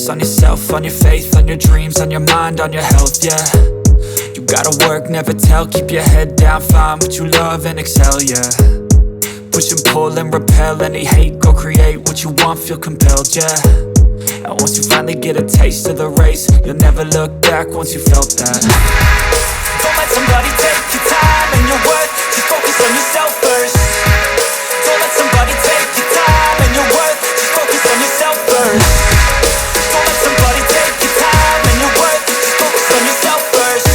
focus on yourself, on your faith, on your dreams, on your mind, on your health, yeah. You gotta work, never tell, keep your head down, find what you love and excel, yeah. Push and pull and repel any hate, go create what you want, feel compelled, yeah. And once you finally get a taste of the race, you'll never look back once you felt that. Don't let somebody take your time and your worth, just focus on yourself first. Don't let somebody take your time and your worth, just focus on yourself first. Don't let somebody take your time and your worth, just focus on yourself first.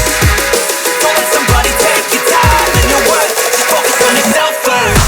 Don't let somebody take your time and your worth, just focus on yourself first.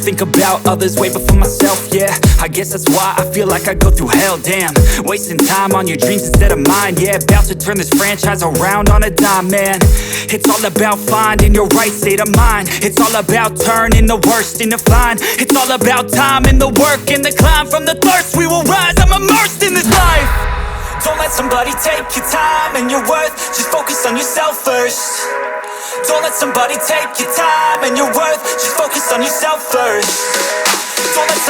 Think about others way before myself, yeah. I guess that's why I feel like I go through hell, damn. Wasting time on your dreams instead of mine, yeah. About to turn this franchise around on a dime, man. It's all about finding your right state of mind. It's all about turning the worst into fine. It's all about time and the work and the climb. From the thirst we will rise, I'm immersed in this life. Don't let somebody take your time and your worth, just focus on yourself first. Don't let somebody take your time and your worth, just focus on yourself first. Don't let